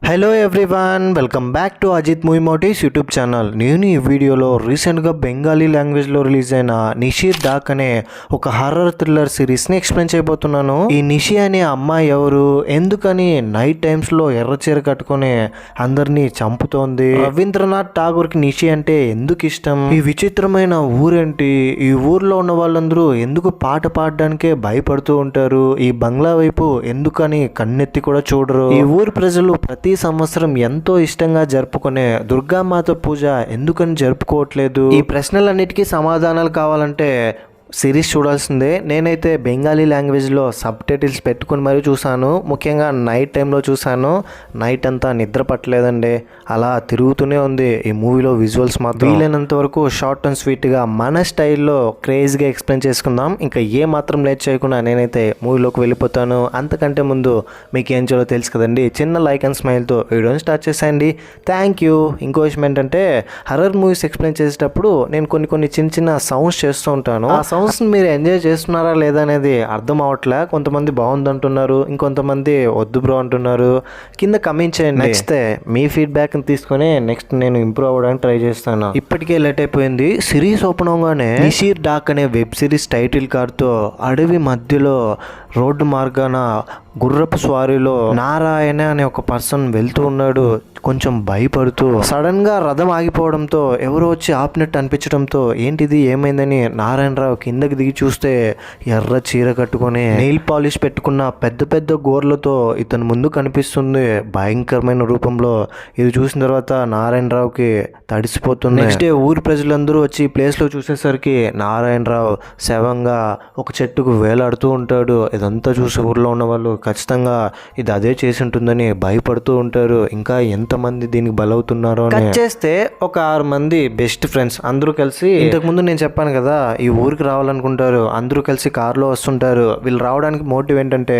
Hello everyone, welcome back to Ajith movie motives YouTube channel. నేను ఈ వీడియోలో రీసెంట్గా బెంగాలీ లాంగ్వేజ్లో రిలీజ్ అయిన నిషీర్ డాక్ అనే ఒక హర్రర్ థ్రిల్లర్ సిరీస్ని ఎక్స్ప్లెయిన్ చేయబోతున్నాను. ఈ నిషి అనే అమ్మాయి ఎవరు, ఎందుకని నైట్ టైమ్స్లో ఎర్ర చీర కట్టుకొని అందరినీ చంపుతోంది, రవీంద్రనాథ్ ఠాగూర్కి నిషి అంటే ఎందుకు ఇష్టం, ఈ విచిత్రమైన ఊరేంటి, ఈ ఊర్లో ఉన్న వాళ్ళందరూ ఎందుకు పాట పాడడానికే భయపడుతూ ఉంటారు, ఈ బంగ్లా వైపు ఎందుకని కన్నెత్తి కూడా చూడరు, ఈ ఊరు ప్రజలు ప్రతి సంవత్సరం ఎంతో ఇష్టంగా జరుపుకునే దుర్గామాత పూజ ఎందుకని జరుపుకోవట్లేదు, ఈ ప్రశ్నలన్నిటికీ సమాధానాలు కావాలంటే సిరీస్ చూడాల్సిందే. నేనైతే బెంగాలీ లాంగ్వేజ్లో సబ్ టైటిల్స్ పెట్టుకుని మరీ చూసాను. ముఖ్యంగా నైట్ టైంలో చూసాను. నైట్ అంతా నిద్ర పట్టలేదండి, అలా తిరుగుతూనే ఉంది ఈ మూవీలో విజువల్స్ మాత్రం. వీలైనంత వరకు షార్ట్ అండ్ స్వీట్గా మన స్టైల్లో క్రేజ్గా ఎక్స్ప్లెయిన్ చేసుకుందాం. ఇంకా ఏ మాత్రం లేట్ చేయకుండా నేనైతే మూవీలోకి వెళ్ళిపోతాను. అంతకంటే ముందు మీకు ఏం చేయాలో తెలుసు కదండి, చిన్న లైక్ అండ్ స్మైల్తో వీడియోని స్టార్ట్ చేసేయండి. Thank you. ఇంకో విషయం ఏంటంటే, హర్రర్ మూవీస్ ఎక్స్ప్లెయిన్ చేసేటప్పుడు నేను కొన్ని చిన్న సౌండ్స్ చేస్తూ ఉంటాను. ఆ సౌండ్స్ మీరు ఎంజాయ్ చేస్తున్నారా లేదా అనేది అర్థం అవట్లే. కొంతమంది బాగుంది అంటున్నారు, ఇంకొంతమంది వద్దు బ్రో అంటున్నారు. కింద కమెంట్ చేయండి. నచ్చితే మీ ఫీడ్బ్యాక్ని తీసుకొని నెక్స్ట్ నేను ఇంప్రూవ్ అవ్వడానికి ట్రై చేస్తాను. ఇప్పటికే లేట్ అయిపోయింది. సిరీస్ ఓపెన్ అవగానే నిషీర్ డాక్ అనే వెబ్ సిరీస్ టైటిల్ కార్డ్తో అడవి మధ్యలో రోడ్డు మార్గాన గుర్రపు స్వారీలో నారాయణ అనే ఒక పర్సన్ వెళ్తూ ఉన్నాడు. కొంచెం భయపడుతూ సడన్ గా రథం ఆగిపోవడంతో ఎవరో వచ్చి ఆపినట్టు అనిపించడంతో ఏంటిది ఏమైందని నారాయణరావు కిందకి దిగి చూస్తే ఎర్ర చీర కట్టుకొని నెయిల్ పాలిష్ పెట్టుకున్న పెద్ద గోర్లతో ఇతను ముందు కనిపిస్తుంది భయంకరమైన రూపంలో. ఇది చూసిన తర్వాత నారాయణరావుకి తడిసిపోతుంది. నెక్స్ట్ డే ఊరి ప్రజలందరూ వచ్చి ప్లేస్ లో చూసేసరికి నారాయణరావు శవంగా ఒక చెట్టుకు వేలాడుతూ ఉంటాడు. ఇదంతా చూసి ఊర్లో ఉన్న వాళ్ళు ఖచ్చితంగా ఇది అదే చేసి ఉంటుందని భయపడుతూ ఉంటారు. ఇంకా ఎంతమంది దీనికి బలవుతున్నారో అని చేస్తే ఒక 6 మంది బెస్ట్ ఫ్రెండ్స్ అందరూ కలిసి, ఇంతకు ముందు నేను చెప్పాను కదా ఈ ఊరికి రావాలనుకుంటారు, అందరూ కలిసి కారులో వస్తుంటారు. వీళ్ళు రావడానికి మోటివ్ ఏంటంటే,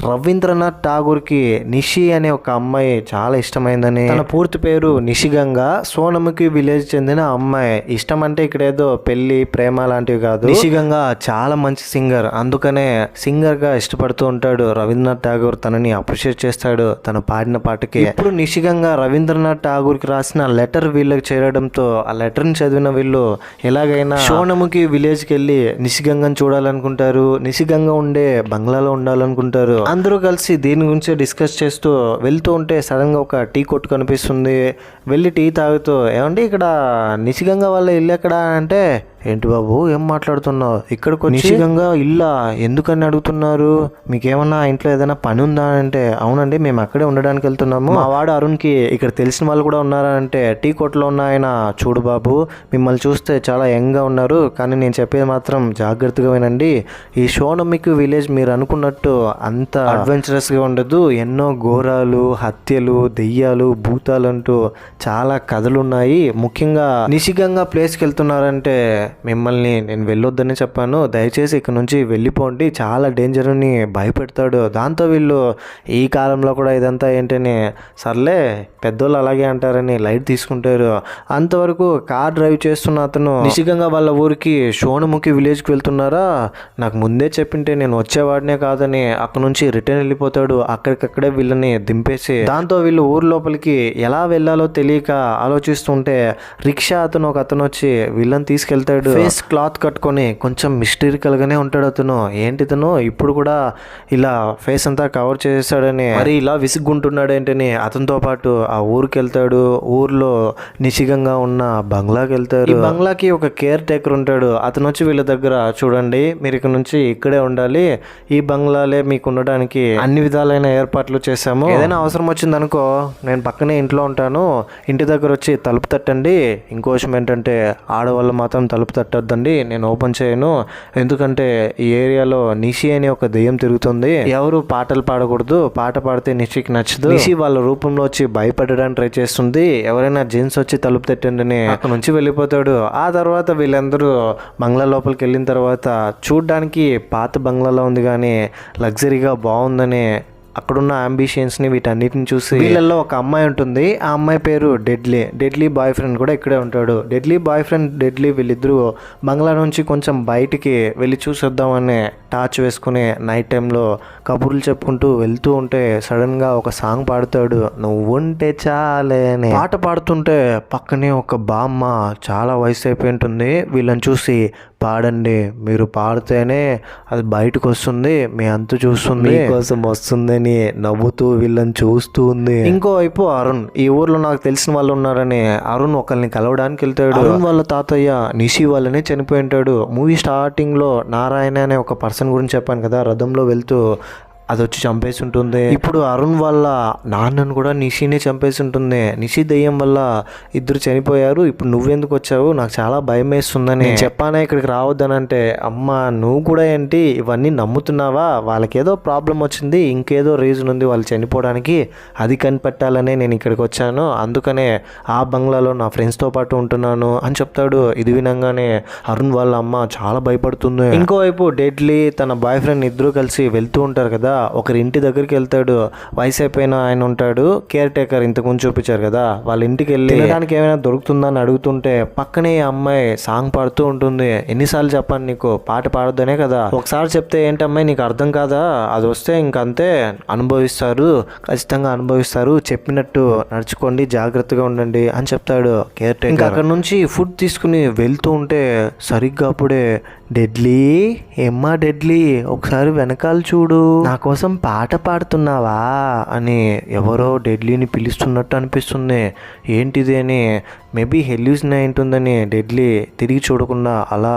రవీంద్రనాథ్ ఠాగూర్కి నిషి అనే ఒక అమ్మాయి చాలా ఇష్టమైందని. తన పూర్తి పేరు నిషిగంగా, సోనముఖి విలేజ్ చెందిన అమ్మాయి. ఇష్టం అంటే ఇక్కడ ఏదో పెళ్లి ప్రేమ లాంటివి కాదు. నిషిగంగా చాలా మంచి సింగర్, అందుకనే సింగర్ గా ఇష్టపడుతూ ఉంటాడు. రవీంద్రనాథ్ ఠాగూర్ తనని అప్రిషియేట్ చేస్తాడు తన పాడిన పాటకి. ఇప్పుడు నిషిగంగా రవీంద్రనాథ్ ఠాగూర్కి రాసిన లెటర్ వీళ్ళకి చేరడంతో ఆ లెటర్ని చదివిన వీళ్ళు ఎలాగైనా సోనముఖి విలేజ్కి వెళ్ళి నిషిగంగని చూడాలనుకుంటారు. నిషిగంగా ఉండే బంగ్లాలో ఉండాలనుకుంటారు. అందరూ కలిసి దీని గురించి డిస్కస్ చేస్తూ వెళ్తూ ఉంటే సడన్ గా ఒక టీ కొట్టు కనిపిస్తుంది. వెళ్ళి టీ తాగుతూ, ఏమంటే ఇక్కడ నిషిగంగా వాళ్ళ ఇల్లు ఎక్కడ అంటే, ఏంటి బాబు ఏం మాట్లాడుతున్నావు, ఇక్కడికి నిషిగంగా ఇల్లా ఎందుకని అడుగుతున్నారు, మీకేమన్నా ఇంట్లో ఏదైనా పని ఉందా అంటే, అవునండి మేము అక్కడే ఉండడానికి వెళ్తున్నాము, మా వాడు అరుణ్కి ఇక్కడ తెలిసిన వాళ్ళు కూడా ఉన్నారా అంటే, టీ కొట్లో ఉన్న ఆయన, చూడు బాబు మిమ్మల్ని చూస్తే చాలా యంగ్గా ఉన్నారు, కానీ నేను చెప్పేది మాత్రం జాగ్రత్తగా వినండి, ఈ సోనముఖి విలేజ్ మీరు అనుకున్నట్టు అంత అడ్వెంచరస్గా ఉండదు, ఎన్నో ఘోరాలు హత్యలు దెయ్యాలు భూతాలు అంటూ చాలా కథలు ఉన్నాయి. ముఖ్యంగా నిషిగంగా ప్లేస్కి వెళ్తున్నారంటే మిమ్మల్ని నేను వెళ్ళొద్దని చెప్పాను, దయచేసి ఇక్కడ నుంచి వెళ్ళిపోండి, చాలా డేంజర్ అని భయపెడతాడు. దాంతో వీళ్ళు ఈ కాలంలో కూడా ఇదంతా ఏంటని, సర్లే పెద్దోళ్ళు అలాగే అంటారని లైట్ తీసుకుంటారు. అంతవరకు కార్ డ్రైవ్ చేస్తున్న అతను, నిషిగంగా వాళ్ళ ఊరికి సోనముఖి విలేజ్కి వెళ్తున్నారా, నాకు ముందే చెప్పింటే నేను వచ్చేవాడినే కాదని అక్కడ నుంచి రిటర్న్ వెళ్ళిపోతాడు. అక్కడికక్కడే వీళ్ళని దింపేసి, దాంతో వీళ్ళు ఊరు లోపలికి ఎలా వెళ్ళాలో తెలియక ఆలోచిస్తుంటే రిక్షా అతను ఒక అతను వచ్చి వీళ్ళని తీసుకెళ్తాడు. ఫేస్ క్లాత్ కట్టుకొని కొంచెం మిస్టీరికల్ గానే ఉంటాడు అతను. ఏంటి తను ఇప్పుడు కూడా ఇలా ఫేస్ అంతా కవర్ చేసాడని, మరి ఇలా విసుగ్గుంటున్నాడు ఏంటని అతనితో పాటు ఆ ఊరికి వెళ్తాడు. ఊర్లో నిషిగంగా ఉన్న బంగ్లాకి వెళ్తారు. ఈ బంగ్లాకి ఒక కేర్ టేకర్ ఉంటాడు. అతను వచ్చి వీళ్ళ దగ్గర, చూడండి మీరు ఇక్కడ నుంచి ఇక్కడే ఉండాలి, ఈ బంగ్లాలే మీకు ఉండడానికి అన్ని విధాలైన ఏర్పాట్లు చేశాము, ఏదైనా అవసరం వచ్చింది అనుకో నేను పక్కనే ఇంట్లో ఉంటాను, ఇంటి దగ్గర వచ్చి తలుపు తట్టండి. ఇంకో విషయం ఏంటంటే, ఆడవాళ్ళు మాత్రం తలుపు తట్టొద్దండి, నేను ఓపెన్ చేయను, ఎందుకంటే ఈ ఏరియాలో నిషి అనే ఒక దెయ్యం తిరుగుతుంది, ఎవరు పాటలు పాడకూడదు, పాట పాడితే నిషికి నచ్చదు, నిషి వాళ్ళ రూపంలో వచ్చి భయపడడానికి ట్రై చేస్తుంది, ఎవరైనా జెంట్స్ వచ్చి తలుపు తట్టండి అక్కడ నుంచి వెళ్ళిపోతాడు. ఆ తర్వాత వీళ్ళందరూ బంగ్లా లోపలికి వెళ్ళిన తర్వాత చూడ్డానికి పాత బంగ్లాలో ఉంది కానీ లగ్జరీగా బాగుందని అక్కడున్న అంబిషన్స్ని వీటన్నిటిని చూసి వీళ్ళల్లో ఒక అమ్మాయి ఉంటుంది. ఆ అమ్మాయి పేరు డెడ్లీ బాయ్ ఫ్రెండ్ కూడా ఇక్కడే ఉంటాడు. డెడ్లీ బాయ్ ఫ్రెండ్ వీళ్ళిద్దరూ బంగ్లా నుంచి కొంచెం బయటికి వెళ్ళి చూసొద్దామని టార్చ్ వేసుకుని నైట్ టైంలో కబుర్లు చెప్పుకుంటూ వెళ్తూ ఉంటే సడన్గా ఒక సాంగ్ పాడుతాడు, నువ్వుంటే చాలే అని. పాట పాడుతుంటే పక్కనే ఒక బామ్మ చాలా వయసు అయిపోయి ఉంటుంది. వీళ్ళని చూసి పాడండి, మీరు పాడితేనే అది బయటకు వస్తుంది, మీ అంతు చూస్తుంది, కోసం వస్తుందని నవ్వుతూ వీళ్ళని చూస్తూ ఉంది. ఇంకోవైపు అరుణ్, ఈ ఊర్లో నాకు తెలిసిన వాళ్ళు ఉన్నారని అరుణ్ ఒకరిని కలవడానికి వెళ్తాడు. అరుణ్ వాళ్ళ తాతయ్య నిషి వాళ్ళనే చనిపోయి ఉంటాడు. మూవీ స్టార్టింగ్ లో నారాయణ అనే ఒక పర్సన్ గురించి చెప్పాను కదా, రథంలో వెళ్తూ అది వచ్చి చంపేసి ఉంటుంది. ఇప్పుడు అరుణ్ వాళ్ళ నాన్నను కూడా నిషినే చంపేసి ఉంటుంది. నిషి దెయ్యం వల్ల ఇద్దరు చనిపోయారు. ఇప్పుడు నువ్వెందుకు వచ్చావు, నాకు చాలా భయం వేస్తుందని నేను చెప్పానే ఇక్కడికి రావద్దనంటే, అమ్మ నువ్వు కూడా ఏంటి ఇవన్నీ నమ్ముతున్నావా, వాళ్ళకి ఏదో ప్రాబ్లం వచ్చింది, ఇంకేదో రీజన్ ఉంది వాళ్ళు చనిపోవడానికి, అది కనిపెట్టాలనే నేను ఇక్కడికి వచ్చాను, అందుకనే ఆ బంగ్లాలో నా ఫ్రెండ్స్తో పాటు ఉంటున్నాను అని చెప్తాడు. ఇది వినంగానే అరుణ్ వాళ్ళ అమ్మ చాలా భయపడుతుంది. ఇంకోవైపు డెడ్లీ తన బాయ్ ఫ్రెండ్ ఇద్దరు కలిసి వెళ్తూ ఉంటారు కదా, ఒకరి ఇంటి దగ్గరికి వెళ్తాడు. వయసు అయిపోయిన ఆయన ఉంటాడు, కేర్ టేకర్, ఇంతకు ముందు చూపించారు కదా, వాళ్ళ ఇంటికి వెళ్ళి తినడానికి ఏమైనా దొరుకుతుందా అని అడుగుతుంటే పక్కనే అమ్మాయి సాంగ్ పాడుతూ ఉంటుంది. ఎన్నిసార్లు చెప్పాను నీకు పాట పాడొద్దనే కదా, ఒకసారి చెప్తే ఏంటమ్మాయి నీకు అర్థం కాదా, అది వస్తే ఇంకంతే అనుభవిస్తారు, ఖచ్చితంగా అనుభవిస్తారు, చెప్పినట్టు నడుచుకోండి, జాగ్రత్తగా ఉండండి అని చెప్తాడు కేర్ టేకర్. ఇంకా అక్కడ నుంచి ఫుడ్ తీసుకుని వెళ్తూ ఉంటే సరిగ్గా అప్పుడే డెడ్లీ ఒకసారి వెనకాల చూడు, నా కోసం పాట పాడుతున్నావా అని ఎవరో డెడ్లీని పిలుస్తున్నట్టు అనిపిస్తుంది. ఏంటిది అని మేబీ హెల్యూసిన్ అయి ఉంటుందని డెడ్లీ తిరిగి చూడకుండా అలా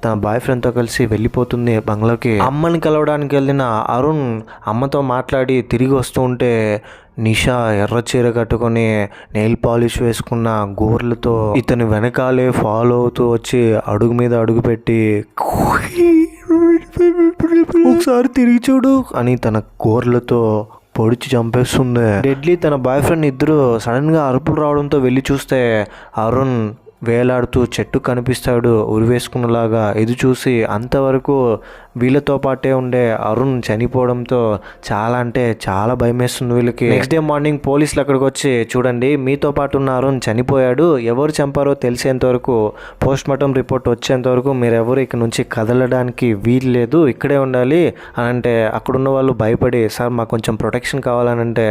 తన బాయ్ ఫ్రెండ్తో కలిసి వెళ్ళిపోతుంది బంగ్లాకి. అమ్మని కలవడానికి వెళ్ళిన అరుణ్ అమ్మతో మాట్లాడి తిరిగి వస్తూ ఉంటే నిషా ఎర్ర చీర కట్టుకొని నెయిల్ పాలిష్ వేసుకున్న గోర్లతో ఇతని వెనకాలే ఫాలో అవుతూ వచ్చి అడుగు మీద అడుగు పెట్టి ఒకసారి తిరిగి చూడు అని తన గోర్లతో పొడిచి చంపేస్తుంది. డెడ్లీ తన బాయ్ ఫ్రెండ్ ఇద్దరు సడన్ గా అరుపులు రావడంతో వెళ్ళి చూస్తే అరుణ్ వేలాడుతూ చెట్టు కనిపిస్తాడు ఉరివేసుకున్నలాగా. ఇది చూసి అంతవరకు వీళ్ళతో పాటే ఉండే అరుణ్ చనిపోవడంతో చాలా అంటే చాలా భయం వేస్తుంది వీళ్ళకి. నెక్స్ట్ డే మార్నింగ్ పోలీసులు అక్కడికి వచ్చి, చూడండి మీతో పాటు ఉన్న అరుణ్ చనిపోయాడు, ఎవరు చంపారో తెలిసేంత వరకు, పోస్ట్ మార్టం రిపోర్ట్ వచ్చేంత వరకు మీరెవరు ఇక్కడ నుంచి కదలడానికి వీలు లేదు, ఇక్కడే ఉండాలి అని అంటే అక్కడున్న వాళ్ళు భయపడి, సార్ మాకు కొంచెం ప్రొటెక్షన్ కావాలని అంటే,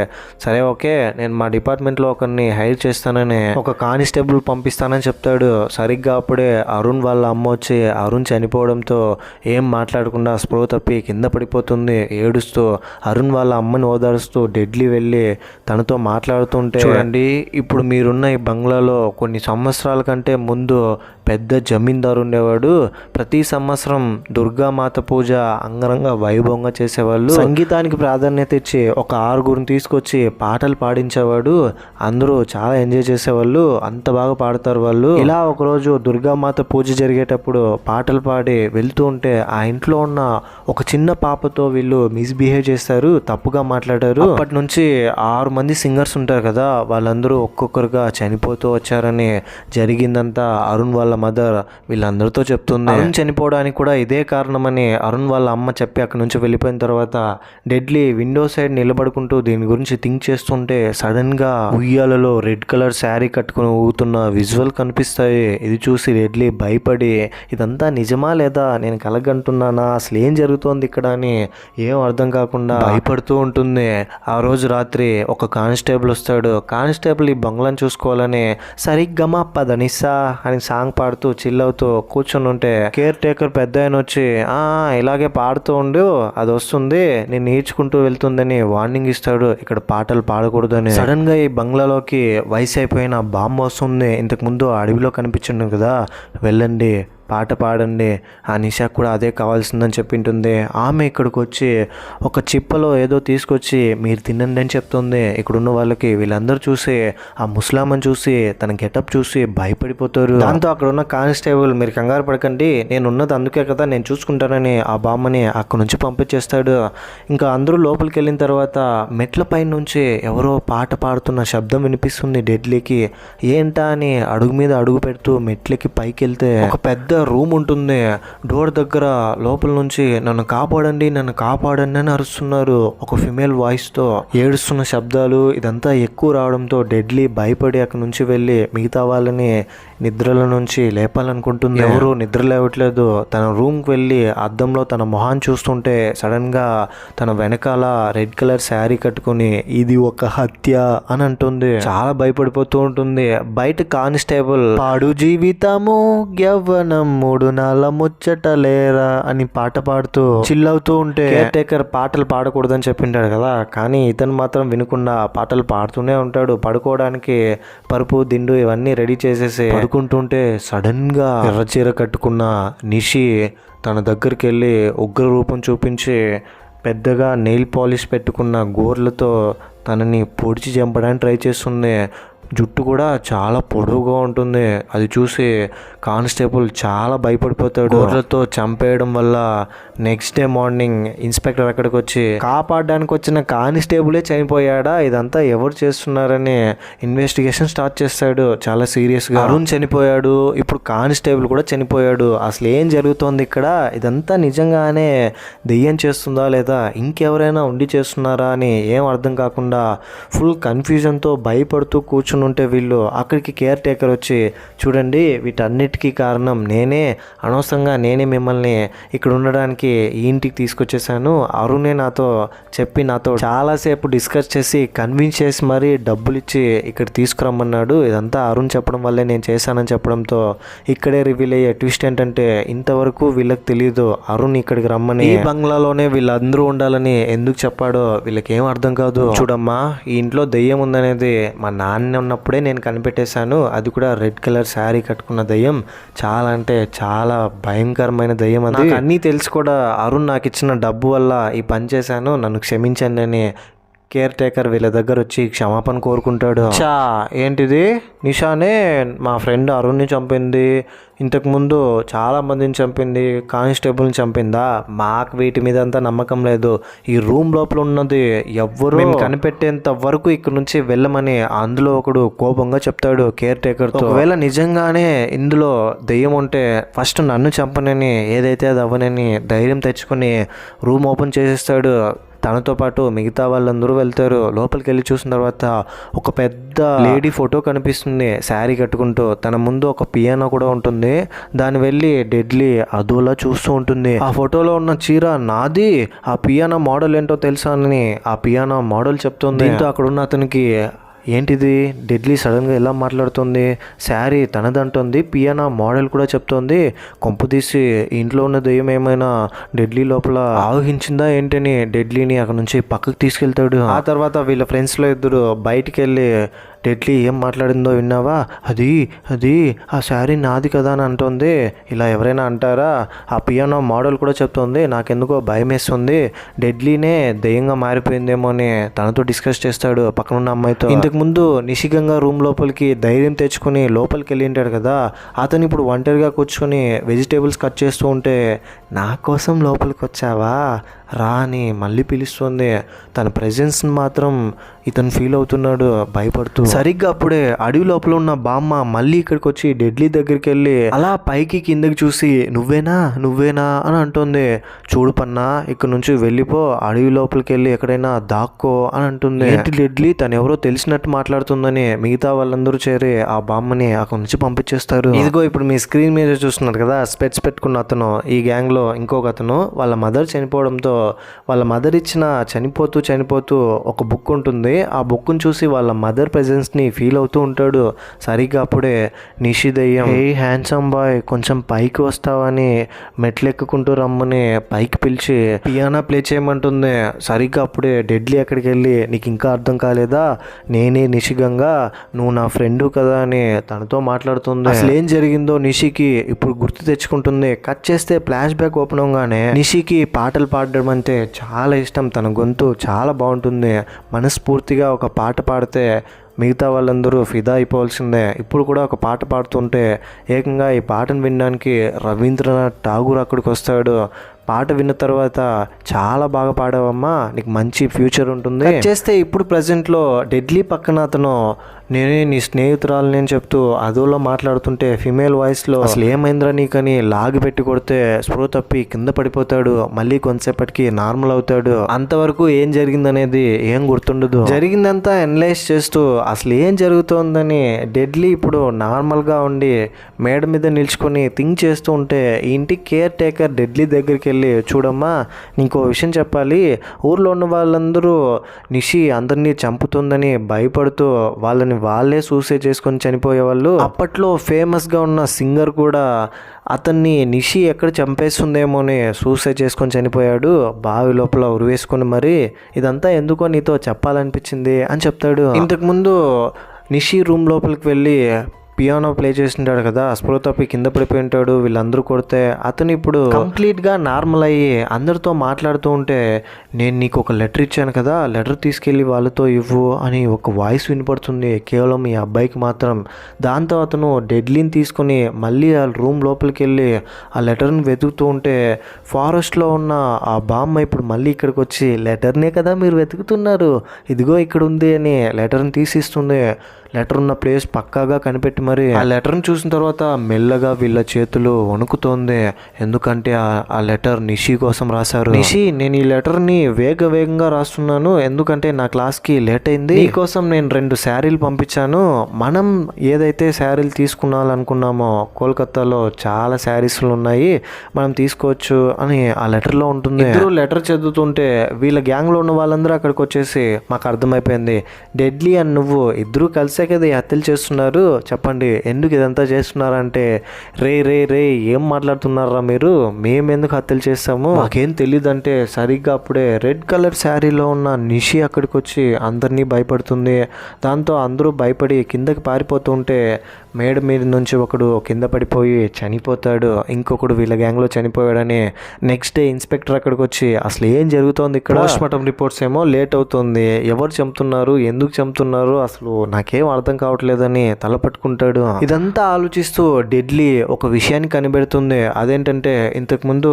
సరే ఓకే నేను మా డిపార్ట్మెంట్లో ఒకరిని హైర్ చేస్తానని ఒక కానిస్టేబుల్ పంపిస్తానని చెప్తాడు. సరిగ్గా అప్పుడే అరుణ్ వాళ్ళ అమ్మ వచ్చి అరుణ్ చనిపోవడంతో ఏం మాట్లాడుకుంటూ స్పృహ తప్పి కింద పడిపోతుంది ఏడుస్తూ. అరుణ్ వాళ్ళ అమ్మని ఓదారుస్తూ డెడ్లీ వెళ్ళి తనతో మాట్లాడుతుంటే, చూడండి ఇప్పుడు మీరున్న ఈ బంగ్లాలో కొన్ని సంవత్సరాల కంటే ముందు పెద్ద జమీందారు ఉండేవాడు. ప్రతి సంవత్సరం దుర్గామాత పూజ అంగరంగ వైభవంగా చేసేవాళ్ళు. సంగీతానికి ప్రాధాన్యత ఇచ్చి ఒక 6గురిని తీసుకొచ్చి పాటలు పాడించేవాడు. అందరూ చాలా ఎంజాయ్ చేసేవాళ్ళు, అంత బాగా పాడతారు వాళ్ళు. ఇలా ఒకరోజు దుర్గామాత పూజ జరిగేటప్పుడు పాటలు పాడి వెళ్తూ ఉంటే ఆ ఇంట్లో ఉన్న ఒక చిన్న పాపతో వీళ్ళు మిస్బిహేవ్ చేస్తారు, తప్పుగా మాట్లాడారు. అప్పటి నుంచి 6 మంది సింగర్స్ ఉంటారు కదా, వాళ్ళందరూ ఒక్కొక్కరుగా చనిపోతూ వచ్చారని జరిగిందంతా అరుణ్ వాళ్ళ మదర్ వీళ్ళందరితో చెప్తుంది. అరుణ్ చనిపోవడానికి కూడా ఇదే కారణమని అరుణ్ వాళ్ళ అమ్మ చెప్పి అక్కడి నుంచి వెళ్ళిపోయిన తర్వాత డెడ్లీ విండో సైడ్ నిలబడుకుంటూ దీని గురించి థింక్ చేస్తుంటే సడన్ గా ఉయ్యాలలో రెడ్ కలర్ శారీ కట్టుకుని ఊగుతున్న విజువల్ కనిపిస్తాయి. ఇది చూసి డెడ్లీ భయపడి ఇదంతా నిజమా లేదా, నేను కలగంటున్నానా, అసలు ఏం జరుగుతోంది ఇక్కడ అని ఏం అర్థం కాకుండా భయపడుతూ ఉంటుంది. ఆ రోజు రాత్రి ఒక కానిస్టేబుల్ వస్తాడు. కానిస్టేబుల్ ఈ బంగ్లాని చూసుకోవాలని సరిగ్గమా పదనిస్సా అని సాంగ్ పాడుతూ చిల్ అవుతూ కూర్చొని ఉంటే కేర్ టేకర్ పెద్ద ఆయన వచ్చి ఇలాగే పాడుతూ ఉండు, అది వస్తుంది, నేను నేర్చుకుంటూ వెళ్తుందని వార్నింగ్ ఇస్తాడు, ఇక్కడ పాటలు పాడకూడదని. సడన్ గా ఈ బంగ్లాలోకి వయసు అయిపోయిన బాంబు వస్తుంది. ఇంతకు ముందు అడవిలో కనిపించింది కదా, వెళ్ళండి పాట పాడండి, ఆ నిషాకు కూడా అదే కావాల్సిందని చెప్పింటుంది. ఆమె ఇక్కడికి వచ్చి ఒక చిప్పలో ఏదో తీసుకొచ్చి మీరు తినండి అని చెప్తుంది. ఇక్కడున్న వాళ్ళకి వీళ్ళందరూ చూసి ఆ ముస్లామని చూసి తన గెటప్ చూసి భయపడిపోతారు. దాంతో అక్కడ ఉన్న కానిస్టేబుల్ మీరు కంగారు పడకండి, నేను ఉన్నది అందుకే కదా, నేను చూసుకుంటానని ఆ బామ్మని అక్కడ నుంచి పంపించేస్తాడు. ఇంకా అందరూ లోపలికి వెళ్ళిన తర్వాత మెట్ల పై నుంచి ఎవరో పాట పాడుతున్న శబ్దం వినిపిస్తుంది డెడ్లీకి. ఏంటా అని అడుగు మీద అడుగు పెడుతూ మెట్లకి పైకి వెళ్తే ఒక పెద్ద రూమ్ ఉంటుంది. డోర్ దగ్గర లోపల నుంచి నన్ను కాపాడండి అని అరుస్తున్నారు. ఒక ఫిమేల్ వాయిస్తో ఏడుస్తున్న శబ్దాలు ఇదంతా ఎక్కువ రావడంతో డెడ్లీ భయపడి అక్కడి నుంచి వెళ్ళి మిగతా వాళ్ళని నిద్రల నుంచి లేపాలనుకుంటుంది. ఎవరు నిద్ర లేవట్లేదు. తన రూమ్కి వెళ్ళి అద్దంలో తన మొహాన్ని చూస్తుంటే సడన్గా తన వెనకాల రెడ్ కలర్ శారీ కట్టుకుని ఇది ఒక హత్య అని అంటుంది. చాలా భయపడిపోతూ ఉంటుంది. బయట కానిస్టేబుల్ పాడు జీవితము యవ్వనం 3 నాళ్ళ ముచ్చట లేరా అని పాట పాడుతూ చిల్ అవుతూ ఉంటే కేర్ టేకర్ పాటలు పాడకూడదని చెప్పింటాడు కదా, కానీ ఇతను మాత్రం వినకుండా పాటలు పాడుతూనే ఉంటాడు. పడుకోవడానికి పరుపు దిండు ఇవన్నీ రెడీ చేసేసి పడుకుంటుంటే సడన్ గా ఎర్రచీర కట్టుకున్న నిషి తన దగ్గరికి వెళ్ళి ఉగ్ర రూపం చూపించి పెద్దగా నెయిల్ పాలిష్ పెట్టుకున్న గోర్లతో తనని పొడిచి చంపడానికి ట్రై చేస్తుంది. జుట్టు కూడా చాలా పొడవుగా ఉంటుంది. అది చూసి కానిస్టేబుల్ చాలా భయపడిపోతాడు. గోర్లతో చంపేయడం వల్ల నెక్స్ట్ డే మార్నింగ్ ఇన్స్పెక్టర్ అక్కడికి వచ్చి కాపాడడానికి వచ్చిన కానిస్టేబులే చనిపోయాడా, ఇదంతా ఎవరు చేస్తున్నారని ఇన్వెస్టిగేషన్ స్టార్ట్ చేస్తాడు చాలా సీరియస్గా. అరుణ్ చనిపోయాడు, ఇప్పుడు కానిస్టేబుల్ కూడా చనిపోయాడు. అసలు ఏం జరుగుతోంది ఇక్కడ, ఇదంతా నిజంగానే దెయ్యం చేస్తుందా లేదా ఇంకెవరైనా ఉండి చేస్తున్నారా అని ఏం అర్థం కాకుండా ఫుల్ కన్ఫ్యూజన్తో భయపడుతూ కూర్చుని ఉంటే వీళ్ళు అక్కడికి కేర్ టేకర్ వచ్చి చూడండి వీటన్నిటికీ కారణం నేనే, అనవసరంగా నేనే మిమ్మల్ని ఇక్కడ ఉండడానికి ఈ ఇంటికి తీసుకొచ్చేసాను. అరుణే నాతో చెప్పి నాతో చాలాసేపు డిస్కస్ చేసి కన్విన్స్ చేసి మరీ డబ్బులు ఇచ్చి ఇక్కడ తీసుకురమ్మన్నాడు. ఇదంతా అరుణ్ చెప్పడం వల్లే నేను చేశానని చెప్పడంతో ఇక్కడే రివీల్ అయ్యే ట్విస్ట్ ఏంటంటే ఇంతవరకు వీళ్ళకి తెలియదు అరుణ్ ఇక్కడికి రమ్మని. ఈ బంగ్లాలోనే వీళ్ళందరూ ఉండాలని ఎందుకు చెప్పాడో వీళ్ళకి ఏం అర్థం కాదు. చూడమ్మా, ఈ ఇంట్లో దెయ్యం ఉందనేది మా నాన్న ఉన్నప్పుడే నేను కనిపెట్టేశాను. అది కూడా రెడ్ కలర్ శారీ కట్టుకున్న దయ్యం. చాలా అంటే చాలా భయంకరమైన దయ్యం. అది అన్నీ తెలిసి కూడా అరుణ్ నాకు ఇచ్చిన డబ్బు వల్ల ఈ పని చేశాను, నన్ను క్షమించండి అని కేర్ టేకర్ వీళ్ళ దగ్గర వచ్చి క్షమాపణ కోరుకుంటాడు. చా ఏంటిది, నిషానే మా ఫ్రెండ్ అరుణ్ని చంపింది, ఇంతకుముందు చాలా మందిని చంపింది, కానిస్టేబుల్ని చంపిందా? మాకు వీటి మీద అంతా నమ్మకం లేదు. ఈ రూమ్ లోపల ఉన్నది ఎవ్వరు మేము కనిపెట్టేంత వరకు ఇక్కడ నుంచి వెళ్ళమని అందులో ఒకడు కోపంగా చెప్తాడు కేర్ టేకర్తో. ఒకవేళ నిజంగానే ఇందులో దెయ్యం ఉంటే ఫస్ట్ నన్ను చంపనని, ఏదైతే అది అవ్వనని ధైర్యం తెచ్చుకొని రూమ్ ఓపెన్ చేసేస్తాడు. తనతో పాటు మిగతా వాళ్ళందరూ వెళ్తారు. లోపలికి వెళ్ళి చూసిన తర్వాత ఒక పెద్ద లేడీ ఫోటో కనిపిస్తుంది శారీ కట్టుకుంటూ. తన ముందు ఒక పియానో కూడా ఉంటుంది. దాన్ని వెళ్ళి డెడ్లీ అదోలా చూస్తూ ఉంటుంది. ఆ ఫోటోలో ఉన్న చీర నాది, ఆ పియానో మోడల్ ఏంటో తెలుసా అని ఆ పియానో మోడల్ చెప్తుంది. దీంతో అక్కడ ఉన్న అతనికి ఏంటిది డెడ్లీ సడన్గా ఎలా మాట్లాడుతుంది, శారీ తనదంటుంది, పియానో మోడల్ కూడా చెప్తోంది, కొంపదీసి ఇంట్లో ఉన్న దెయ్యం ఏమైనా డెడ్లీ లోపల ఆవహించిందా ఏంటని డెడ్లీని అక్కడ నుంచి పక్కకు తీసుకెళ్తాడు. ఆ తర్వాత వీళ్ళ ఫ్రెండ్స్లో ఇద్దరు బయటికి వెళ్ళి డెడ్లీ ఏం మాట్లాడిందో విన్నావా, అది ఆ శారీ నాది కదా అని అంటుంది. ఇలా ఎవరైనా అంటారా, ఆ పియానో మోడల్ కూడా చెప్తోంది, నాకెందుకో భయం వేస్తుంది, డెడ్లీనే దెయ్యంగా మారిపోయిందేమో అని తనతో డిస్కస్ చేస్తాడు పక్కనున్న అమ్మాయితో. ఇంతకుముందు నిశికంగా రూమ్ లోపలికి ధైర్యం తెచ్చుకొని లోపలికి వెళ్ళి ఉంటాడు కదా, అతను ఇప్పుడు ఒంటరిగా కూర్చొని వెజిటేబుల్స్ కట్ చేస్తూ ఉంటే నా కోసం లోపలికి వచ్చావా రా అని మళ్ళీ పిలుస్తుంది. తన ప్రెజెన్స్ని మాత్రం ఇతను ఫీల్ అవుతున్నాడు భయపడుతూ. సరిగ్గా అప్పుడే అడవి లోపల ఉన్న బామ్మ మళ్ళీ ఇక్కడికి వచ్చి డెడ్లీ దగ్గరికి వెళ్ళి అలా పైకి కిందకి చూసి నువ్వేనా అని అంటుంది. చూడు పన్నా, ఇక్కడ నుంచి వెళ్ళిపో, అడవి లోపలికి వెళ్ళి ఎక్కడైనా దాక్కో అని అంటుంది. ఏంటి డెడ్లీ తను ఎవరో తెలిసినట్టు మాట్లాడుతుందని మిగతా వాళ్ళందరూ చేరి ఆ బామ్మని అక్కడి నుంచి పంపించేస్తారు. ఇదిగో ఇప్పుడు మీ స్క్రీన్ మీద చూస్తున్నారు కదా, స్పెట్స్ పెట్టుకున్న అతను ఈ గ్యాంగ్ లో ఇంకొక అతను. వాళ్ళ మదర్ చనిపోవడంతో వాళ్ళ మదర్ ఇచ్చిన చనిపోతూ ఒక బుక్ ఉంటుంది. ఆ బుక్ని చూసి వాళ్ళ మదర్ ప్రెజెన్స్ని ఫీల్ అవుతూ ఉంటాడు. సరిగ్గా అప్పుడే నిషి దెయ్యం హే హ్యాండ్సమ్ బాయ్ కొంచెం పైకి వస్తావని మెట్లెక్కుకుంటూ రమ్మని పైకి పిలిచి పియానో ప్లే చేయమంటుంది. సరిగ్గా అప్పుడే డెడ్లీ అక్కడికి వెళ్ళి నీకు ఇంకా అర్థం కాలేదా, నేనే నిషిగంగా, నువ్వు నా ఫ్రెండు కదా అని తనతో మాట్లాడుతుంది. అసలు ఏం జరిగిందో నిషికి ఇప్పుడు గుర్తు తెచ్చుకుంటుంది. కట్ చేస్తే ఫ్లాష్ బ్యాక్ ఓపెన్ అవగానే నిషికి పాటలు పాడడం అంటే చాలా ఇష్టం. తన గొంతు చాలా బాగుంటుంది. మనస్ఫూర్తిగా ఒక పాట పాడితే మిగతా వాళ్ళందరూ ఫిదా అయిపోవాల్సిందే. ఇప్పుడు కూడా ఒక పాట పాడుతుంటే ఏకంగా ఈ పాటను వినడానికి రవీంద్రనాథ్ ఠాగూర్ అక్కడికి వస్తాడు. పాట విన్న తర్వాత చాలా బాగా పాడావమ్మా, నీకు మంచి ఫ్యూచర్ ఉంటుంది చేస్తే. ఇప్పుడు ప్రజెంట్లో డెడ్లీ పక్కన అతను నేనే నీ స్నేహితురాలని అని చెప్తూ అదోలో మాట్లాడుతుంటే ఫిమేల్ వాయిస్లో అసలు ఏమైందిరా నీకని లాగి పెట్టి కొడితే స్పృహ తప్పి కింద పడిపోతాడు. మళ్ళీ కొంతసేపటికి నార్మల్ అవుతాడు. అంతవరకు ఏం జరిగిందనేది ఏం గుర్తుండదు. జరిగిందంతా అనలైజ్ చేస్తూ అసలు ఏం జరుగుతోందని డెడ్లీ ఇప్పుడు నార్మల్గా ఉండి మేడ మీద నిల్చుకొని థింక్ చేస్తూ ఉంటే ఈ ఇంటికి కేర్ టేకర్ డెడ్లీ దగ్గరికి వెళ్ళి చూడమ్మా ఇంకో విషయం చెప్పాలి, ఊర్లో ఉన్న వాళ్ళందరూ నిషి అందరినీ చంపుతుందని భయపడుతూ వాళ్ళే సూసైడ్ చేసుకొని చనిపోయేవాళ్ళు. అప్పట్లో ఫేమస్గా ఉన్న సింగర్ కూడా అతన్ని నిషి ఎక్కడ చంపేస్తుందేమో అని సూసైడ్ చేసుకొని చనిపోయాడు, బావి లోపల ఉరివేసుకొని. మరి ఇదంతా ఎందుకో నీతో చెప్పాలనిపించింది అని చెప్తాడు. ఇంతకుముందు నిషి రూమ్ లోపలికి వెళ్ళి పియానో ప్లే చేస్తుంటాడు కదా, స్పృహ తప్పి కింద పడిపోయి ఉంటాడు. వీళ్ళందరూ కొడితే అతను ఇప్పుడు కంప్లీట్గా నార్మల్ అయ్యి అందరితో మాట్లాడుతూ ఉంటే నేను నీకు ఒక లెటర్ ఇచ్చాను కదా, లెటర్ తీసుకెళ్ళి వాళ్ళతో ఇవ్వు అని ఒక వాయిస్ వినపడుతుంది కేవలం ఈ అబ్బాయికి మాత్రం. దాంతో అతను డెడ్లీని తీసుకొని మళ్ళీ ఆ రూమ్ లోపలికి వెళ్ళి ఆ లెటర్ని వెతుకుతూ ఉంటే ఫారెస్ట్లో ఉన్న ఆ బామ్మ ఇప్పుడు మళ్ళీ ఇక్కడికి వచ్చి లెటర్నే కదా మీరు వెతుకుతున్నారు, ఇదిగో ఇక్కడ ఉంది అని లెటర్ని తీసిస్తుంది. లెటర్ ఉన్న ప్లేస్ పక్కాగా కనిపెట్టి మరి ఆ లెటర్ని చూసిన తర్వాత మెల్లగా వీళ్ళ చేతులు వణుకుతోంది. ఎందుకంటే ఆ లెటర్ నిషి కోసం రాశారు. నిషి, నేను ఈ లెటర్ని వేగంగా రాస్తున్నాను ఎందుకంటే నా క్లాస్కి లేట్ అయింది. నీకోసం నేను 2 శారీలు పంపించాను. మనం ఏదైతే శారీలు తీసుకున్నామనుకున్నామో కోల్కతాలో చాలా శారీస్లు ఉన్నాయి, మనం తీసుకోవచ్చు అని ఆ లెటర్లో ఉంటుంది. ఇద్దరు లెటర్ చదువుతుంటే వీళ్ళ గ్యాంగ్లో ఉన్న వాళ్ళందరూ అక్కడికి వచ్చేసి మాకు అర్థమైపోయింది, డెడ్లీ అని నువ్వు ఇద్దరు కలిసి కదా ఈ హత్యలు చేస్తున్నారు, చెప్పండి ఎందుకు ఇదంతా చేస్తున్నారంటే రే ఏం మాట్లాడుతున్నారా మీరు, మేమెందుకు హత్యలు చేస్తాము, మాకేం తెలియదు అంటే సరిగ్గా అప్పుడే రెడ్ కలర్ శారీలో ఉన్న నిషి అక్కడికి వచ్చి అందరినీ భయపడుతుంది. దాంతో అందరూ భయపడి కిందకి పారిపోతుంటే మేడ మీద నుంచి ఒకడు కింద పడిపోయి చనిపోతాడు, ఇంకొకడు వీళ్ళ గ్యాంగ్లో చనిపోయాడని నెక్స్ట్ డే ఇన్స్పెక్టర్ అక్కడికి వచ్చి అసలు ఏం జరుగుతోంది ఇక్కడ, పోస్ట్మార్టం రిపోర్ట్స్ ఏమో లేట్ అవుతుంది, ఎవరు చంపుతున్నారు ఎందుకు చంపుతున్నారు అసలు నాకేం అర్థం కావట్లేదని తల పట్టుకుంటాడు. ఇదంతా ఆలోచిస్తూ డెడ్లీ ఒక విషయాన్ని కనిపెడుతుంది. అదేంటంటే ఇంతకుముందు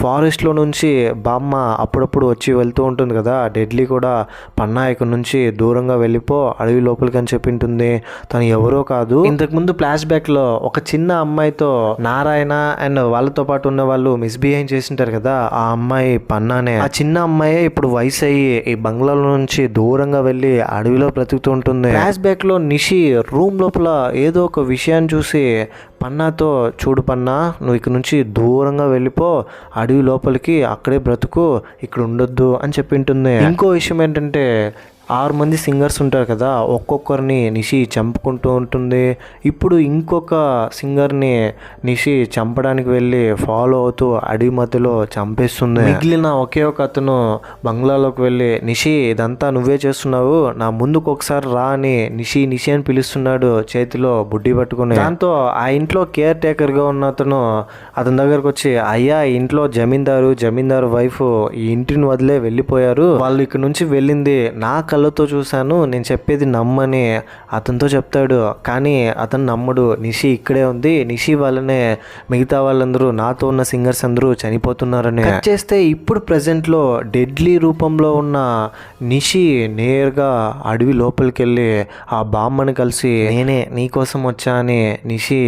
ఫారెస్ట్లో నుంచి బామ్మ అప్పుడప్పుడు వచ్చి వెళ్తూ ఉంటుంది కదా, డెడ్లీ కూడా పన్నా ఇక్కడ నుంచి దూరంగా వెళ్ళిపో అడవి లోపలికి అని చెప్పి ఉంటుంది. తను ఎవరో కాదు, ఇంతకుముందు ఫ్లాష్ బ్యాక్ లో ఒక చిన్న అమ్మాయితో నారాయణ అండ్ వాళ్ళతో పాటు ఉన్న వాళ్ళు మిస్బిహేవ్ చేసింటారు కదా, ఆ అమ్మాయి పన్నానే. ఆ చిన్న అమ్మాయి ఇప్పుడు వయసు అయ్యి ఈ బంగ్లాలో నుంచి దూరంగా వెళ్ళి అడవిలో బ్రతుకుతూ ఉంటుంది. ఫ్లాష్ బ్యాక్ లో నిషి రూమ్ లోపల ఏదో ఒక విషయాన్ని చూసి పన్నాతో చూడు పన్నా, నువ్వు ఇక్కడ నుంచి దూరంగా వెళ్ళిపో అడవి లోపలికి, అక్కడే బ్రతుకు, ఇక్కడ ఉండొద్దు అని చెప్పి ఉంటుంది. ఇంకో విషయం ఏంటంటే 6 మంది సింగర్స్ ఉంటారు కదా, ఒక్కొక్కరిని నిషి చంపుకుంటూ ఉంటుంది. ఇప్పుడు ఇంకొక సింగర్ని నిషి చంపడానికి వెళ్ళి ఫాలో అవుతూ అడవి మధ్యలో చంపేస్తుంది. మిగిలిన ఒకే ఒక అతను బంగ్లాలోకి వెళ్ళి నిషి ఇదంతా నువ్వే చేస్తున్నావు, నా ముందుకు ఒకసారి రా అని నిషి అని పిలుస్తున్నాడు చేతిలో బుడ్డి పట్టుకుని. దాంతో ఆ ఇంట్లో కేర్ టేకర్గా ఉన్న అతని దగ్గరకు వచ్చి అయ్యా ఈ ఇంట్లో జమీందారు వైఫ్ ఈ ఇంటిని వదిలే వెళ్ళిపోయారు, వాళ్ళు ఇక్కడ నుంచి వెళ్ళింది నా కళ్ళతో చూశాను, నేను చెప్పేది నమ్మని అతనితో చెప్తాడు. కానీ అతను నమ్మడు, నిషి ఇక్కడే ఉంది, నిషి వల్లనే మిగతా వాళ్ళందరూ నాతో ఉన్న సింగర్స్ అందరూ చనిపోతున్నారని. కట్ చేస్తే ఇప్పుడు ప్రెజెంట్లో డెడ్లీ రూపంలో ఉన్న నిషి నేరుగా అడవి లోపలికి వెళ్ళి ఆ బామ్మని కలిసి నేనే నీకోసం వచ్చా అని నిషి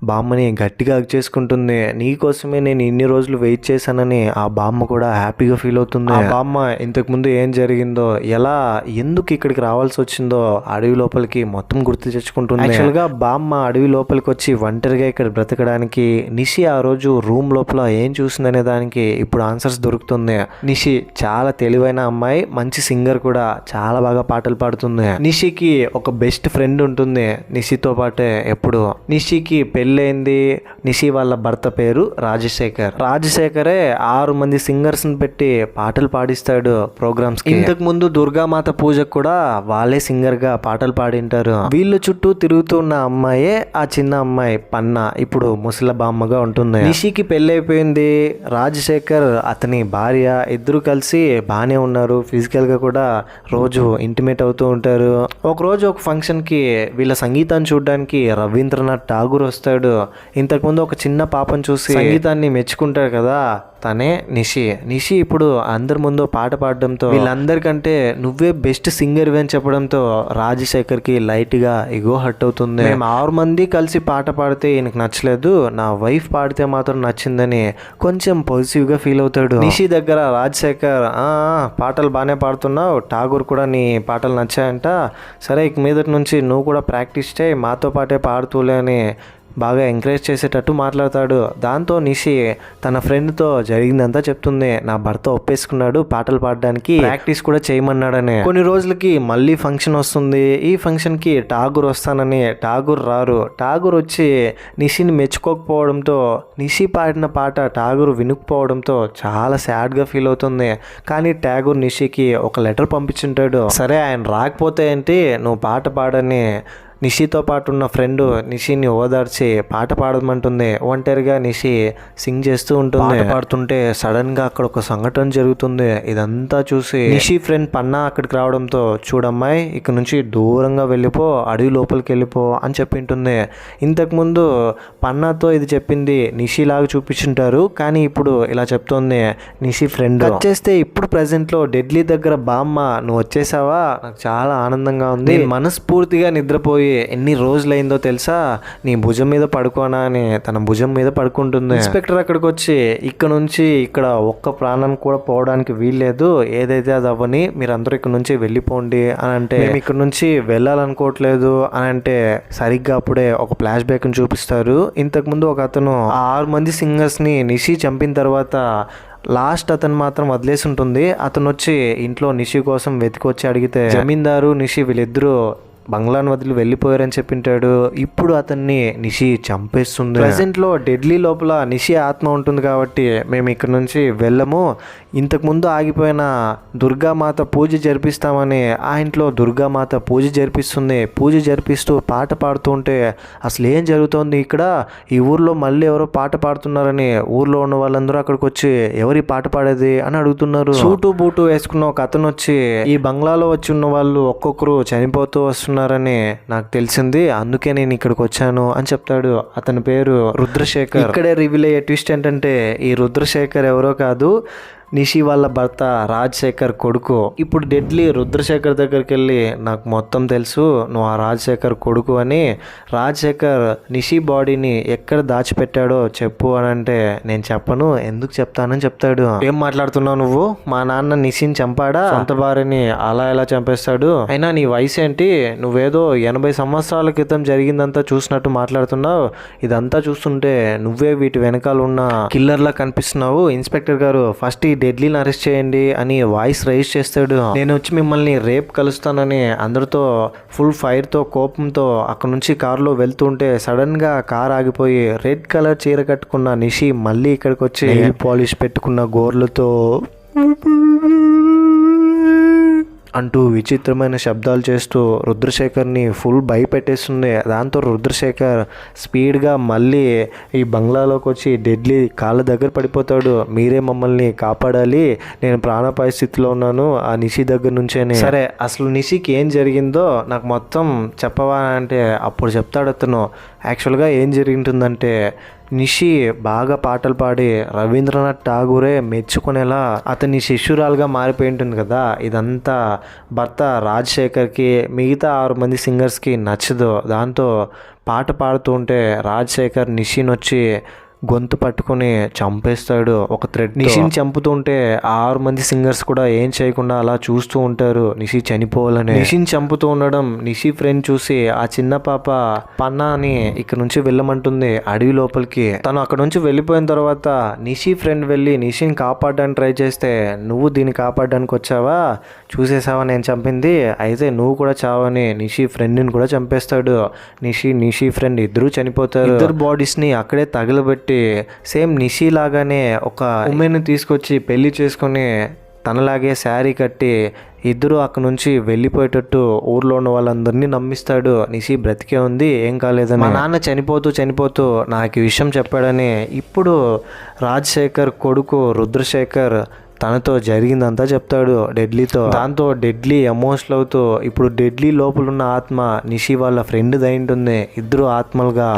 బామ్మని గట్టిగా హగ్ చేసుకుంటుంది. నీకోసమే నేను ఇన్ని రోజులు వెయిట్ చేశానని ఆ బామ్మ కూడా హ్యాపీగా ఫీల్ అవుతుంది. ఆ బామ్మ ఇంతకుముందు ఏం జరిగిందో, ఎలా ఎందుకు ఇక్కడికి రావాల్సి వచ్చిందో అడవి లోపలికి మొత్తం గుర్తు తెచ్చుకుంటుంది. యాక్చువల్గా బామ్మ అడవి లోపలికి వచ్చి ఒంటరిగా ఇక్కడ బ్రతకడానికి నిషి ఆ రోజు రూమ్ లోపల ఏం చూసిందనే దానికి ఇప్పుడు ఆన్సర్స్ దొరుకుతుంది. నిషి చాలా తెలివైన అమ్మాయి, మంచి సింగర్ కూడా, చాలా బాగా పాటలు పాడుతుంది. నిషికి ఒక బెస్ట్ ఫ్రెండ్ ఉంటుంది నిషితో పాటే ఎప్పుడు. నిషికి పెళ్ళైంది, నిషి వాళ్ళ భర్త పేరు రాజశేఖరే 6 మంది సింగర్స్ ని పెట్టి పాటలు పాడిస్తాడు ప్రోగ్రామ్స్ కి. ఇంతకు ముందు దుర్గామాత పూజకు కూడా వాళ్ళే సింగర్ గా పాటలు పాడింటారు. వీళ్ళు చుట్టూ తిరుగుతున్న అమ్మాయే ఆ చిన్న అమ్మాయి పన్నా, ఇప్పుడు ముసల బామ్మగా ఉంటుంది. నిషికి పెళ్ళైపోయింది, రాజశేఖర్ అతని భార్య, ఇద్దరు కలిసి బాగానే ఉన్నారు, ఫిజికల్ గా కూడా రోజు ఇంటిమేట్ అవుతూ ఉంటారు. ఒక రోజు ఒక ఫంక్షన్ కి వీళ్ళ సంగీతాన్ని చూడడానికి రవీంద్రనాథ్ ఠాగూర్ వస్తాడు. చేస్తాడు. ఇంతకుముందు ఒక చిన్న పాపను చూసి సంగీతాన్ని మెచ్చుకుంటాడు కదా, తనే నిషి ఇప్పుడు అందరి ముందు పాట పాడడంతో వీళ్ళందరికంటే నువ్వే బెస్ట్ సింగర్ అని చెప్పడంతో రాజశేఖర్కి లైట్గా ఇగో హర్ట్ అవుతుంది. మేము 6 మంది కలిసి పాట పాడితే ఈయనకు నచ్చలేదు, నా వైఫ్ పాడితే మాత్రం నచ్చిందని కొంచెం పాజిటివ్గా ఫీల్ అవుతాడు. నిషి దగ్గర రాజశేఖర్ పాటలు బాగానే పాడుతున్నావు, ఠాగూర్ కూడా నీ పాటలు నచ్చాయంట, సరే ఇక మీదటి నుంచి నువ్వు కూడా ప్రాక్టీస్ చేయి, మాతో పాటే పాడుతూలే అని బాగా ఎంకరేజ్ చేసేటట్టు మాట్లాడతాడు. దాంతో నిషి తన ఫ్రెండ్తో జరిగిందంతా చెప్తుంది. నా భర్త ఒప్పేసుకున్నాడు పాటలు పాడడానికి, ప్రాక్టీస్ కూడా చేయమన్నాడని. కొన్ని రోజులకి మళ్ళీ ఫంక్షన్ వస్తుంది. ఈ ఫంక్షన్కి ఠాగూర్ వస్తానని ఠాగూర్ రారు. ఠాగూర్ వచ్చి నిషిని మెచ్చుకోకపోవడంతో నిషి పాడిన పాట ఠాగూర్ వినుకపోవడంతో చాలా సాడ్గా ఫీల్ అవుతుంది. కానీ ఠాగూర్ నిషికి ఒక లెటర్ పంపించుంటాడు. సరే ఆయన రాకపోతే ఏంటి, నువ్వు పాట పాడని నిషితో పాటు ఉన్న ఫ్రెండ్ నిషిని ఓదార్చి పాట పాడమంటుంది. ఒంటరిగా నిషి సింగ్ చేస్తూ ఉంటుంది. పాడుతుంటే సడన్ గా అక్కడ ఒక సంఘటన జరుగుతుంది. ఇదంతా చూసి నిషి ఫ్రెండ్ పన్నా అక్కడికి రావడంతో, చూడమ్మాయి ఇక నుంచి దూరంగా వెళ్ళిపో, అడవి లోపలికి వెళ్ళిపో అని చెప్పింటుంది. ఇంతకుముందు పన్నాతో ఇది చెప్పింది నిషి లాగా చూపించుంటారు, కానీ ఇప్పుడు ఇలా చెప్తోంది నిషి ఫ్రెండ్. చేస్తే ఇప్పుడు ప్రెసెంట్ లో డెడ్లీ దగ్గర బామ్మ నువ్వు వచ్చేసావా, నాకు చాలా ఆనందంగా ఉంది, మనస్ఫూర్తిగా నిద్రపోయి ఎన్ని రోజులైందో తెలుసా, నీ భుజం మీద పడుకోనా అని తన భుజం మీద పడుకుంటుంది. ఇన్స్పెక్టర్ అక్కడికి వచ్చి ఇక్కడ నుంచి ఇక్కడ ఒక్క ప్రాణం కూడా పోవడానికి వీల్లేదు, ఏదైతే అది అవ్వని, మీరందరూ ఇక్కడ నుంచి వెళ్ళిపోండి అని అంటే, మేము ఇక్కడ నుంచి వెళ్ళాలనుకోవట్లేదు అని అంటే, సరిగ్గా అప్పుడే ఒక ఫ్లాష్ బ్యాక్ ని చూపిస్తారు. ఇంతకుముందు ఒక అతను 6 మంది సింగర్స్ ని నిషి చంపిన తర్వాత లాస్ట్ అతను మాత్రం వదిలేసి ఉంటుంది. అతను వచ్చి ఇంట్లో నిషి కోసం వెతికొచ్చి అడిగితే జమీందారు నిషి వీళ్ళిద్దరూ బంగ్లాను వదిలి వెళ్ళిపోయారని చెప్పింటాడు. ఇప్పుడు అతన్ని నిషి చంపేస్తుంది. ప్రెసెంట్ లో డెడ్లీ లోపల నిషి ఆత్మ ఉంటుంది కాబట్టి మేము ఇక్కడ నుంచి వెళ్ళము, ఇంతకుముందు ఆగిపోయిన దుర్గామాత పూజ జరిపిస్తామని ఆ ఇంట్లో దుర్గామాత పూజ జరిపిస్తుంది. పూజ జరిపిస్తూ పాట పాడుతూ ఉంటే అసలు ఏం జరుగుతోంది ఇక్కడ, ఈ ఊర్లో మళ్ళీ ఎవరో పాట పాడుతున్నారని ఊర్లో ఉన్న వాళ్ళందరూ అక్కడికి వచ్చి ఎవరి పాట పాడేది అని అడుగుతున్నారు. సూటు బూటు వేసుకున్న ఒక అతను వచ్చి, ఈ బంగ్లాలో వచ్చి ఉన్న వాళ్ళు ఒక్కొక్కరు చనిపోతూ వస్తున్నారు నాకు తెలిసింది, అందుకే నేను ఇక్కడికి వచ్చాను అని చెప్తాడు. అతని పేరు రుద్రశేఖర్. ఇక్కడే రివీల్ అయ్యే ట్విస్ట్ ఏంటంటే, ఈ రుద్రశేఖర్ ఎవరో కాదు, నిషి వాళ్ళ భర్త రాజశేఖర్ కొడుకు. ఇప్పుడు డెడ్లీ రుద్రశేఖర్ దగ్గరికి వెళ్ళి, నాకు మొత్తం తెలుసు, నువ్వు ఆ రాజశేఖర్ కొడుకు అని, రాజశేఖర్ నిషి బాడీని ఎక్కడ దాచిపెట్టాడో చెప్పు అని అంటే, నేను చెప్పను, ఎందుకు చెప్తానని చెప్తాడు. ఏం మాట్లాడుతున్నావు నువ్వు, మా నాన్న నిషిని చంపాడా, సొంత భార్యని అలా ఎలా చంపేస్తాడు, అయినా నీ వయసు ఏంటి, నువ్వేదో 80 సంవత్సరాల క్రితం జరిగిందంతా చూసినట్టు మాట్లాడుతున్నావు, ఇదంతా చూస్తుంటే నువ్వే వీటి వెనకాల ఉన్న కిల్లర్లా కనిపిస్తున్నావు, ఇన్స్పెక్టర్ గారు ఫస్ట్ డెడ్లీని అరెస్ట్ చేయండి అని వాయిస్ రైజ్ చేస్తాడు. నేను వచ్చి మిమ్మల్ని రేపు కలుస్తానని అందరితో ఫుల్ ఫైర్తో కోపంతో అక్కడ నుంచి కారులో వెళ్తుంటే సడన్ గా కార్ ఆగిపోయి రెడ్ కలర్ చీర కట్టుకున్న నిషి మళ్ళీ ఇక్కడికి వచ్చి నెయిల్ పాలిష్ పెట్టుకున్న గోర్లతో అంటూ విచిత్రమైన శబ్దాలు చేస్తూ రుద్రశేఖర్ని ఫుల్ భయపెట్టేస్తుంది. దాంతో రుద్రశేఖర్ స్పీడ్గా మళ్ళీ ఈ బంగ్లాలోకి వచ్చి డెడ్లీ కాళ్ళ దగ్గర పడిపోతాడు. మీరే మమ్మల్ని కాపాడాలి, నేను ప్రాణాపాయ స్థితిలో ఉన్నాను ఆ నిషి దగ్గర నుంచేనే. సరే అసలు నిషికి ఏం జరిగిందో నాకు మొత్తం చెప్పవా అంటే అప్పుడు చెప్తాడు అతను. యాక్చువల్గా ఏం జరిగింటుందంటే, నిషి బాగా పాటలు పాడి రవీంద్రనాథ్ ఠాగూరే మెచ్చుకునేలా అతని శిష్యురాలుగా మారిపోయి ఉంటుంది కదా. ఇదంతా భర్త రాజశేఖర్కి మిగతా 6 మంది సింగర్స్కి నచ్చదు. దాంతో పాట పాడుతూ ఉంటే రాజశేఖర్ నిషిని వచ్చి గొంతు పట్టుకుని చంపేస్తాడు ఒక థ్రెడ్. నిషిని చంపుతుంటే 6 మంది సింగర్స్ కూడా ఏం చేయకుండా అలా చూస్తూ ఉంటారు నిషి చనిపోవాలని. నిషిని చంపుతూ ఉండడం నిషి ఫ్రెండ్ చూసి ఆ చిన్న పాప పన్నాని ఇక్కడ నుంచి వెళ్ళమంటుంది అడవి లోపలికి. తను అక్కడ నుంచి వెళ్ళిపోయిన తర్వాత నిషి ఫ్రెండ్ వెళ్ళి నిషిని కాపాడడానికి ట్రై చేస్తే, నువ్వు దీన్ని కాపాడడానికి వచ్చావా, చూసేసావా నేను చంపింది, అయితే నువ్వు కూడా చావని నిషి ఫ్రెండ్ని కూడా చంపేస్తాడు. నిషి ఫ్రెండ్ ఇద్దరు చనిపోతారు. ఇద్దరు బాడీస్ని అక్కడే తగలబెట్టి సేమ్ నిషి లాగానే ఒక ఉమెన్ తీసుకొచ్చి పెళ్లి చేసుకుని తనలాగే శారీ కట్టి ఇద్దరు అక్కడ నుంచి వెళ్ళిపోయేటట్టు ఊర్లో ఉన్న వాళ్ళందరినీ నమ్మిస్తాడు. నిషి బ్రతికే ఉంది, ఏం కాలేదని. మా నాన్న చనిపోతూ నాకు ఈ విషయం చెప్పాడని ఇప్పుడు రాజశేఖర్ కొడుకు రుద్రశేఖర్ తనతో జరిగిందంతా చెప్తాడు డెడ్లీతో. దాంతో డెడ్లీ ఎమోషనల్ అవుతూ ఇప్పుడు డెడ్లీ లోపల ఉన్న ఆత్మ నిషి వాళ్ళ ఫ్రెండ్ దయింటుంది. ఇద్దరు ఆత్మలుగా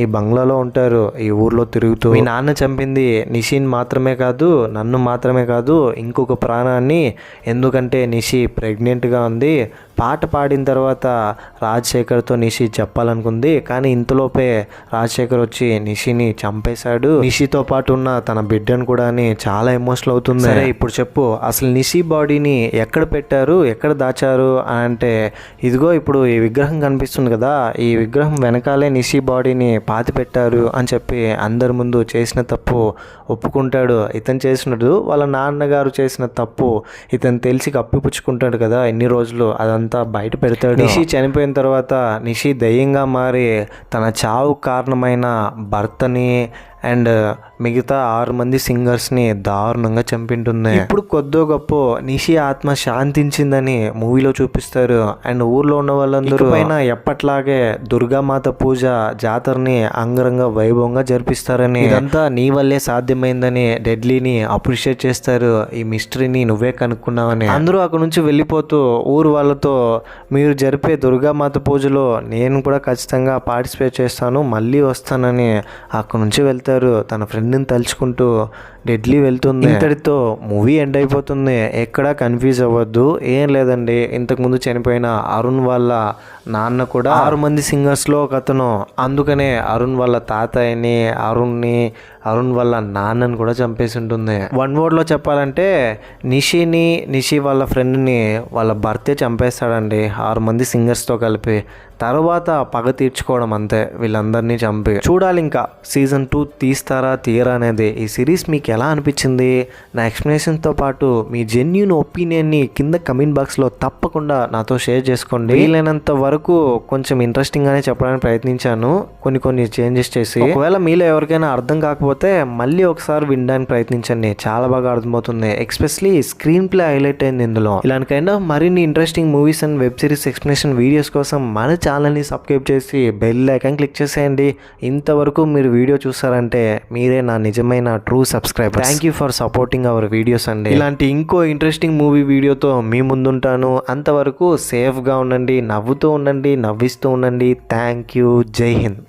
ఈ బంగ్లాలో ఉంటారు, ఈ ఊర్లో తిరుగుతూ. మీ నాన్న చంపింది నిషిని మాత్రమే కాదు, నన్ను మాత్రమే కాదు, ఇంకొక ప్రాణాన్ని. ఎందుకంటే నిషి ప్రెగ్నెంట్గా ఉంది. పాట పాడిన తర్వాత రాజశేఖర్తో నిషి చెప్పాలనుకుంది, కానీ ఇంతలోపే రాజశేఖర్ వచ్చి నిషిని చంపేశాడు. నిషితో పాటు ఉన్న తన బిడ్డను కూడా అని చాలా ఎమోషనల్ అవుతుంది. సరే ఇప్పుడు చెప్పు, అసలు నిషి బాడీని ఎక్కడ పెట్టారు, ఎక్కడ దాచారు అని అంటే, ఇదిగో ఇప్పుడు ఈ విగ్రహం కనిపిస్తుంది కదా, ఈ విగ్రహం వెనకాలే నిషి బాడీని పాతి పెట్టారు అని చెప్పి అందరి ముందు చేసిన తప్పు ఒప్పుకుంటాడు. ఇతను చేసినట్టు వాళ్ళ నాన్నగారు చేసిన తప్పు ఇతను తెలిసి కప్పిపుచ్చుకుంటాడు కదా ఎన్ని రోజులు, అదంతా బయట పెడతాడు. నిషి చనిపోయిన తర్వాత నిషి దయ్యంగా మారి తన చావు కారణమైన భర్తని అండ్ మిగతా 6 మంది సింగర్స్ని దారుణంగా చంపింటుంది. ఇప్పుడు కొద్దో గొప్ప నిషి ఆత్మ శాంతించిందని మూవీలో చూపిస్తారు. అండ్ ఊర్లో ఉన్న వాళ్ళందరూ పైన ఎప్పట్లాగే దుర్గామాత పూజ జాతరని అంగరంగ వైభవంగా జరిపిస్తారని, ఇదంతా నీ వల్లే సాధ్యమైందని డెడ్లీని అప్రిషియేట్ చేస్తారు. ఈ మిస్టరీని నువ్వే కనుక్కున్నావని. అందరూ అక్కడ నుంచి వెళ్ళిపోతూ ఊరు వాళ్ళతో, మీరు జరిపే దుర్గామాత పూజలో నేను కూడా ఖచ్చితంగా పార్టిసిపేట్ చేస్తాను, మళ్ళీ వస్తానని అక్కడ నుంచి వెళ్తారు. తన ఫ్రెండ్ని తలుచుకుంటూ డెడ్లీ వెళ్తుంది. ఇంతటితో మూవీ ఎండ్ అయిపోతుంది. ఎక్కడా కన్ఫ్యూజ్ అవ్వద్దు, ఏం లేదండి. ఇంతకుముందు చనిపోయిన అరుణ్ వాళ్ళ నాన్న కూడా 6 మంది సింగర్స్లో ఒక అతను. అందుకనే అరుణ్ వాళ్ళ తాతయ్యని, అరుణ్ వాళ్ళ నాన్నని కూడా చంపేసి ఉంటుంది. వన్ వర్డ్లో చెప్పాలంటే నిషి వాళ్ళ ఫ్రెండ్ని వాళ్ళ భర్తే చంపేస్తాడండి 6 మంది సింగర్స్తో కలిపి. తర్వాత పగ తీర్చుకోవడం అంతే, వీళ్ళందరినీ చంపి. చూడాలి ఇంకా సీజన్ 2 తీస్తారా తీయరా అనేది. ఈ సిరీస్ మీకు ఎలా అనిపించింది? నా ఎక్స్ప్లెనేషన్తో పాటు మీ జెన్యూన్ ఒపీనియన్ని కింద కమెంట్ బాక్స్లో తప్పకుండా నాతో షేర్ చేసుకోండి. వీలైనంత వరకు కొంచెం ఇంట్రెస్టింగ్గానే చెప్పడానికి ప్రయత్నించాను, కొన్ని చేంజెస్ చేసి. ఒకవేళ మీలో ఎవరికైనా అర్థం కాకపోతే మళ్ళీ ఒకసారి వినడానికి ప్రయత్నించండి, చాలా బాగా అర్థమవుతుంది. ఎస్పెషలీ స్క్రీన్ ప్లే హైలైట్ అయింది ఇందులో. ఇలాంటి కైండ్ ఆఫ్ మరిన్ని interesting movies and web series explanation videos కోసం మన ఛానల్ని సబ్స్క్రైబ్ చేసి బెల్ ఐకాన్ క్లిక్ చేసేయండి. ఇంతవరకు మీరు వీడియో చూసారంటే మీరే నా నిజమైన true subscriber. Thank you for supporting our videos అండి. ఇలాంటి ఇంకో ఇంట్రెస్టింగ్ మూవీ వీడియోతో మీ ముందుంటాను. అంతవరకు సేఫ్గా ఉండండి, నవ్వుతూ ఉండండి, నవ్విస్తూ ఉండండి. Thank you. జై హింద్.